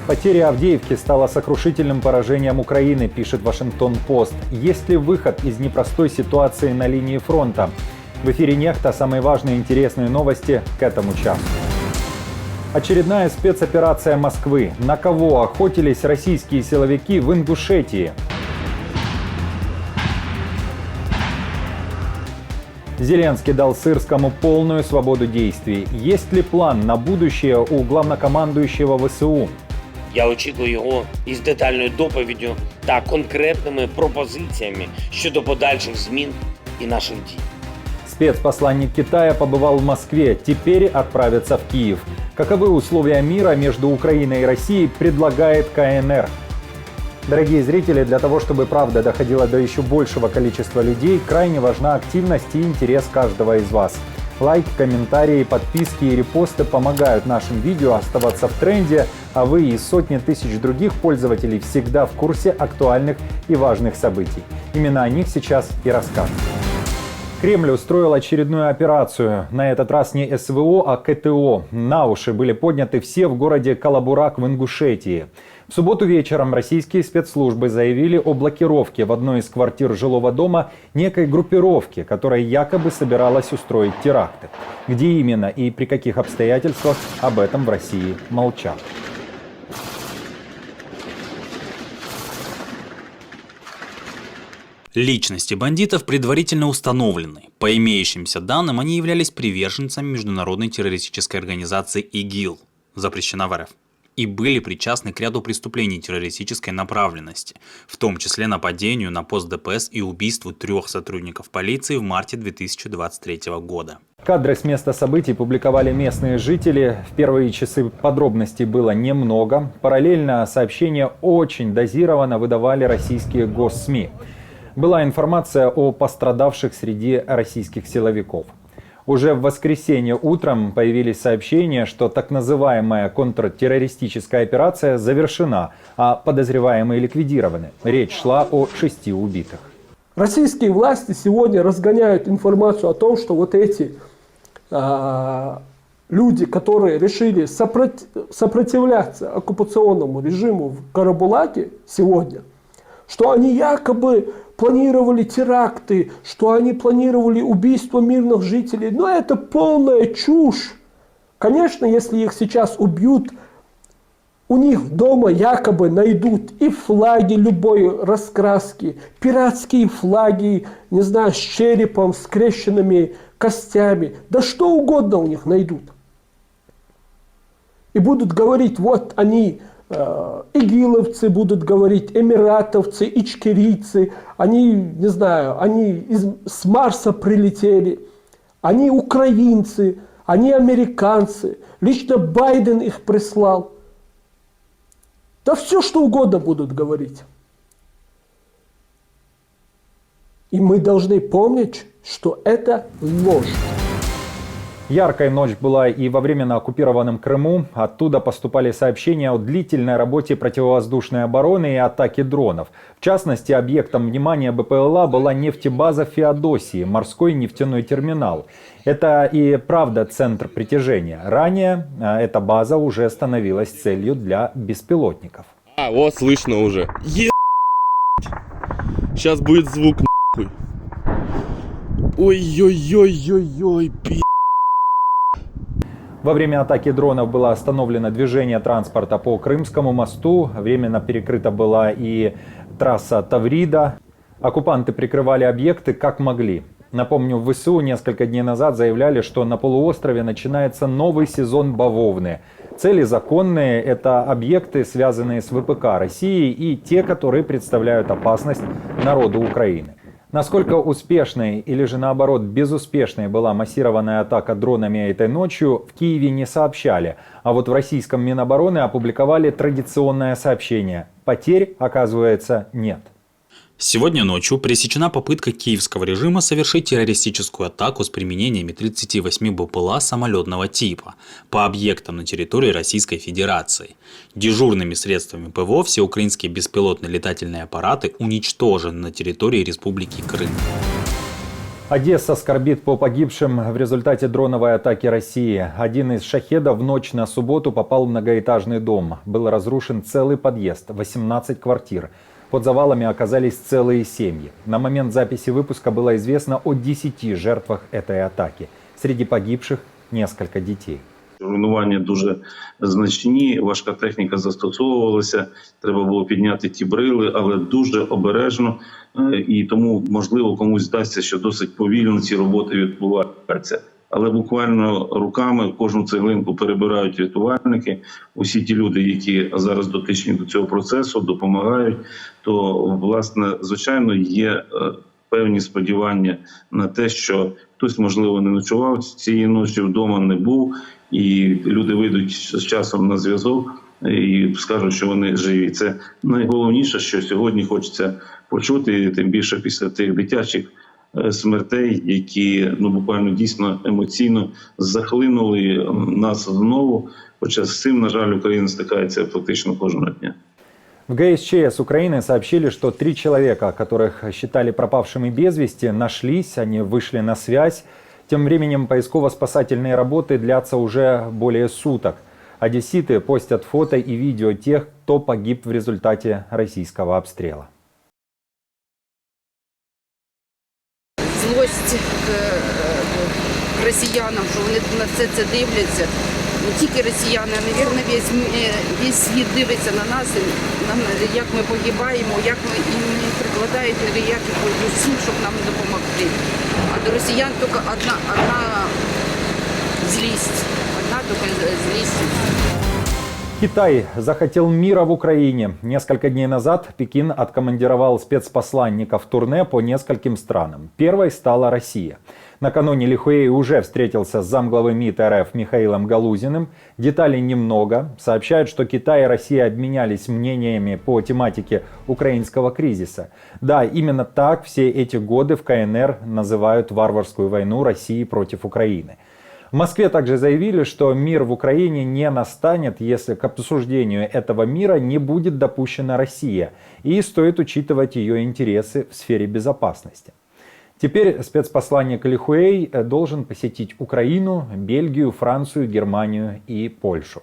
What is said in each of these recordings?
Потеря Авдеевки стала сокрушительным поражением Украины, пишет Вашингтон-Пост. Есть ли выход из непростой ситуации на линии фронта? В эфире «Нехта» самые важные и интересные новости к этому часу. Очередная спецоперация Москвы. На кого охотились российские силовики в Ингушетии? Зеленский дал Сырскому полную свободу действий. Есть ли план на будущее у главнокомандующего ВСУ? Я очікую його із детальною доповіддю та конкретними пропозиціями щодо подальших змін і наших дій. Спецпосланник Китая побывал в Москве, теперь отправится в Киев. Каковы условия мира между Украиной и Россией, предлагает КНР. Дорогие зрители, для того, чтобы правда доходила до еще большего количества людей, крайне важна активность и интерес каждого из вас. Лайки, комментарии, подписки и репосты помогают нашим видео оставаться в тренде, а вы и сотни тысяч других пользователей всегда в курсе актуальных и важных событий. Именно о них сейчас и расскажем. Кремль устроил очередную операцию. На этот раз не СВО, а КТО. На уши были подняты все в городе Калабурак в Ингушетии. В субботу вечером российские спецслужбы заявили о блокировке в одной из квартир жилого дома некой группировки, которая якобы собиралась устроить теракты. Где именно и при каких обстоятельствах, об этом в России молчат. Личности бандитов предварительно установлены. По имеющимся данным, они являлись приверженцами международной террористической организации ИГИЛ, запрещена в РФ, и были причастны к ряду преступлений террористической направленности, в том числе нападению на пост ДПС и убийству 3 сотрудников полиции в марте 2023 года. Кадры с места событий публиковали местные жители. В первые часы подробностей было немного. Параллельно сообщения очень дозированно выдавали российские госсми. Была информация о пострадавших среди российских силовиков. Уже в воскресенье утром появились сообщения, что так называемая контртеррористическая операция завершена, а подозреваемые ликвидированы. Речь шла о 6 убитых. Российские власти сегодня разгоняют информацию о том, что вот эти люди, которые решили сопротивляться оккупационному режиму в Карабулаке сегодня, что они якобы планировали теракты, что они планировали убийство мирных жителей. Но это полная чушь. Конечно, если их сейчас убьют, у них дома якобы найдут и флаги любой раскраски, пиратские флаги, не знаю, с черепом, скрещенными костями. Да что угодно у них найдут. И будут говорить, вот они... игиловцы будут говорить, эмиратовцы, ичкерийцы, они, не знаю, они с Марса прилетели, они украинцы, они американцы, лично Байден их прислал. Да все, что угодно будут говорить. И мы должны помнить, что это ложь. Яркая ночь была и во временно оккупированном Крыму. Оттуда поступали сообщения о длительной работе противовоздушной обороны и атаке дронов. В частности, объектом внимания БПЛА была нефтебаза в Феодосии, морской нефтяной терминал. Это и правда центр притяжения. Ранее эта база уже становилась целью для беспилотников. Вот слышно уже. Сейчас будет звук нахуй. Ой-ой-ой-ой-ой, пи***. Во время атаки дронов было остановлено движение транспорта по Крымскому мосту. Временно перекрыта была и трасса Таврида. Оккупанты прикрывали объекты как могли. Напомню, в ВСУ несколько дней назад заявляли, что на полуострове начинается новый сезон бавовны. Цели законные – это объекты, связанные с ВПК России, и те, которые представляют опасность народу Украины. Насколько успешной или же наоборот безуспешной была массированная атака дронами этой ночью, в Киеве не сообщали. А вот в российском Минобороны опубликовали традиционное сообщение. Потерь, оказывается, нет. Сегодня ночью пресечена попытка киевского режима совершить террористическую атаку с применением 38 БПЛА самолетного типа по объектам на территории Российской Федерации. Дежурными средствами ПВО все украинские беспилотные летательные аппараты уничтожены на территории Республики Крым. Одесса скорбит по погибшим в результате дроновой атаки России. Один из шахедов в ночь на субботу попал в многоэтажный дом. Был разрушен целый подъезд, 18 квартир. Под завалами оказались целые семьи. На момент записи выпуска было известно о 10 жертвах этой атаки. Среди погибших несколько детей. Руйнування дуже значні, важка техніка застосовувалася, треба було підняти ті брили, але дуже обережно. І тому, можливо, комусь здасться, що досить повільно ці роботи відбуваються. Але буквально руками кожну цеглинку перебирають рятувальники. Усі ті люди, які зараз дотичні до цього процесу, допомагають, то, власне, звичайно, є певні сподівання на те, що хтось, можливо, не ночував цієї ночі, вдома не був, і люди вийдуть з часом на зв'язок і скажуть, що вони живі. Це найголовніше, що сьогодні хочеться почути, тим більше після тих дитячих смертей, які буквально дійсно емоційно захлинули нас знову. Хоча з цим, на жаль, Україна стикається фактично кожного дня. В ГСЧС Украины сообщили, что 3 человека, которых считали пропавшими без вести, нашлись, они вышли на связь. Тем временем поисково-спасательные работы длятся уже более суток. Одесситы постят фото и видео тех, кто погиб в результате российского обстрела. Злость росіянам, що вони на все це дивляться. Не тільки росіяни, а, мабуть, весь світ дивиться на нас, як ми погибаємо, як ми не прикладають ніяких зусиль, щоб нам допомогти. А до росіян тільки одна злість. Одна тільки злість. Китай захотел мира в Украине. Несколько дней назад Пекин откомандировал спецпосланников в турне по нескольким странам. Первой стала Россия. Накануне Ли Хуэй уже встретился с замглавы МИД РФ Михаилом Галузиным. Деталей немного. Сообщают, что Китай и Россия обменялись мнениями по тематике украинского кризиса. Да, именно так все эти годы в КНР называют варварскую войну России против Украины. В Москве также заявили, что мир в Украине не настанет, если к обсуждению этого мира не будет допущена Россия, и стоит учитывать ее интересы в сфере безопасности. Теперь спецпосланник Ли Хуэй должен посетить Украину, Бельгию, Францию, Германию и Польшу.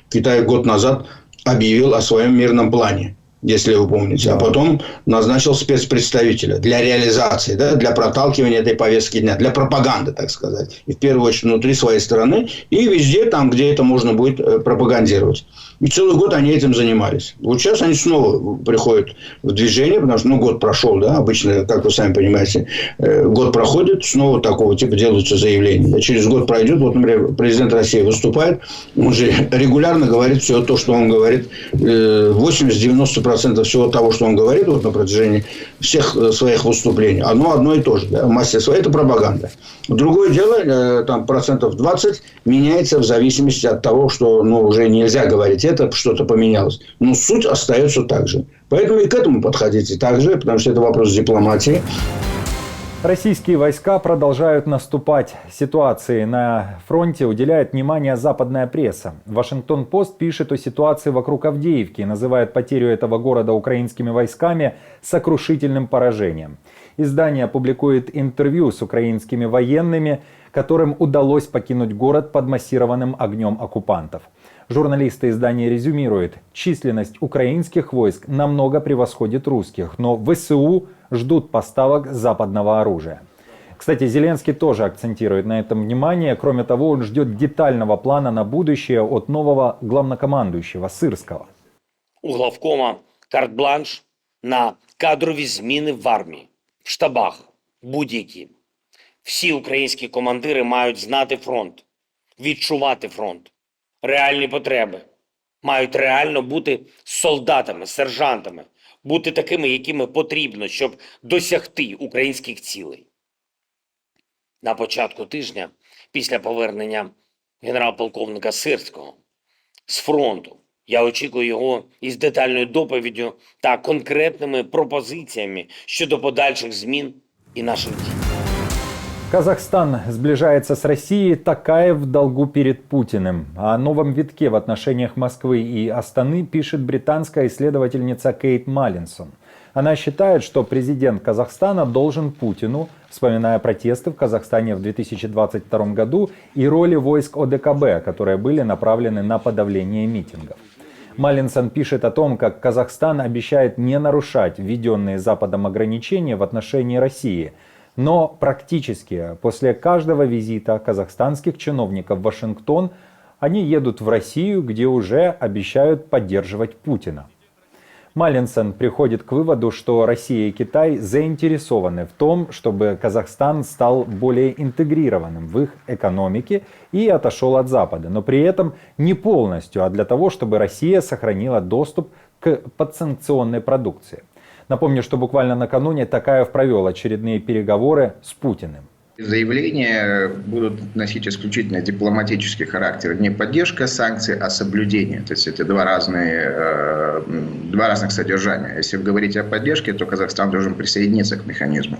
Китай год назад объявил о своем мирном плане, если вы помните, а потом назначил спецпредставителя для реализации, да, для проталкивания этой повестки дня, для пропаганды, так сказать. И в первую очередь внутри своей страны и везде там, где это можно будет пропагандировать. И целый год они этим занимались. Вот сейчас они снова приходят в движение, потому что год прошел, да, обычно, как вы сами понимаете, год проходит, снова такого типа делаются заявления. А через год пройдет, вот, например, президент России выступает, он же регулярно говорит все то, что он говорит, 80-90% всего того, что он говорит вот, на протяжении всех своих выступлений, оно одно и то же, да, в массе своей, это пропаганда. Другое дело, там 20% меняется в зависимости от того, что уже нельзя говорить это, что-то поменялось. Но суть остается так же. Поэтому и к этому подходите так же, потому что это вопрос дипломатии. Российские войска продолжают наступать. Ситуации на фронте уделяет внимание западная пресса. Вашингтон-Пост пишет о ситуации вокруг Авдеевки и называет потерю этого города украинскими войсками сокрушительным поражением. Издание публикует интервью с украинскими военными, которым удалось покинуть город под массированным огнем оккупантов. Журналисты издания резюмируют: численность украинских войск намного превосходит русских, но ВСУ ждут поставок западного оружия. Кстати, Зеленский тоже акцентирует на этом внимание. Кроме того, он ждет детального плана на будущее от нового главнокомандующего Сырского. У главкома карт-бланш на кадрові зміни в армії, в штабах, будь-які. Всі українські командири мають знати фронт, відчувати фронт, реальні потреби. Мають реально бути солдатами, сержантами, бути такими, якими потрібно, щоб досягти українських цілей. На початку тижня, після повернення генерал-полковника Сирського з фронту, я очікую його із детальною доповіддю та конкретними пропозиціями щодо подальших змін і наших дій. Казахстан сближается с Россией, Токаев в долгу перед Путиным. О новом витке в отношениях Москвы и Астаны пишет британская исследовательница Кейт Маллинсон. Она считает, что президент Казахстана должен Путину, вспоминая протесты в Казахстане в 2022 году и роли войск ОДКБ, которые были направлены на подавление митингов. Маллинсон пишет о том, как Казахстан обещает не нарушать введенные Западом ограничения в отношении России. Но практически после каждого визита казахстанских чиновников в Вашингтон они едут в Россию, где уже обещают поддерживать Путина. Маллинсон приходит к выводу, что Россия и Китай заинтересованы в том, чтобы Казахстан стал более интегрированным в их экономике и отошел от Запада, но при этом не полностью, а для того, чтобы Россия сохранила доступ к подсанкционной продукции. Напомню, что буквально накануне Токаев провел очередные переговоры с Путиным. Заявления будут носить исключительно дипломатический характер. Не поддержка санкций, а соблюдение. То есть это два разных содержания. Если говорить о поддержке, то Казахстан должен присоединиться к механизму.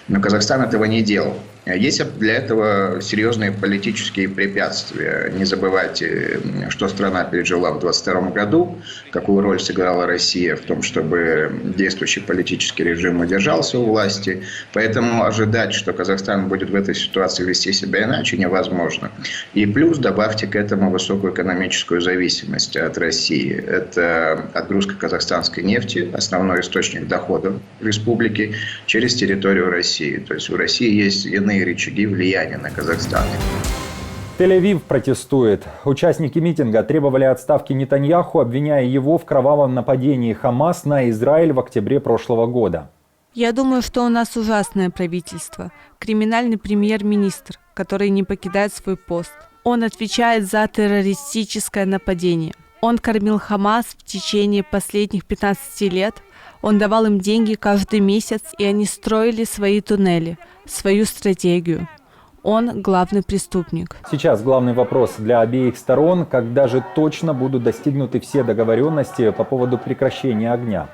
Но Казахстан этого не делал. Есть для этого серьезные политические препятствия. Не забывайте, что страна пережила в 2022 году, какую роль сыграла Россия в том, чтобы действующий политический режим удержался у власти. Поэтому ожидать, что Казахстан будет в этой ситуации вести себя иначе, невозможно. И плюс добавьте к этому высокую экономическую зависимость от России. Это отгрузка казахстанской нефти, основной источник доходов республики, через территорию России. То есть у России есть иные рычаги влияния на Казахстан. Тель-Авив протестует. Участники митинга требовали отставки Нетаньяху, обвиняя его в кровавом нападении Хамас на Израиль в октябре прошлого года. Я думаю, что у нас ужасное правительство. Криминальный премьер-министр, который не покидает свой пост. Он отвечает за террористическое нападение. Он кормил Хамас в течение последних 15 лет. Он давал им деньги каждый месяц, и они строили свои туннели, свою стратегию. Он главный преступник. Сейчас главный вопрос для обеих сторон, когда же точно будут достигнуты все договоренности по поводу прекращения огня.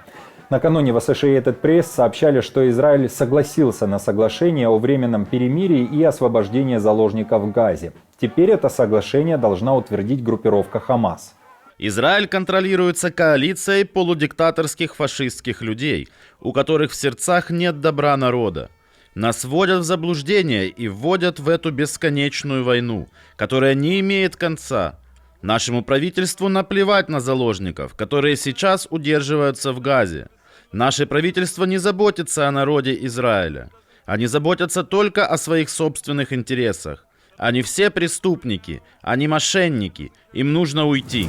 Накануне в Associated Press сообщали, что Израиль согласился на соглашение о временном перемирии и освобождении заложников в Газе. Теперь это соглашение должна утвердить группировка Хамас. Израиль контролируется коалицией полудиктаторских фашистских людей, у которых в сердцах нет добра народа. Нас вводят в заблуждение и вводят в эту бесконечную войну, которая не имеет конца. Нашему правительству наплевать на заложников, которые сейчас удерживаются в Газе. Наше правительство не заботится о народе Израиля. Они заботятся только о своих собственных интересах. Они все преступники, они мошенники, им нужно уйти.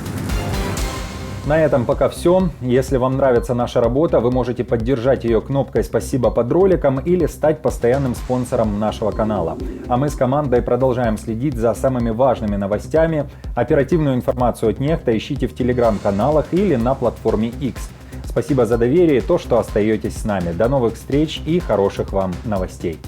На этом пока все. Если вам нравится наша работа, вы можете поддержать ее кнопкой «Спасибо» под роликом или стать постоянным спонсором нашего канала. А мы с командой продолжаем следить за самыми важными новостями. Оперативную информацию от Нехта ищите в телеграм-каналах или на платформе X. Спасибо за доверие и то, что остаетесь с нами. До новых встреч и хороших вам новостей.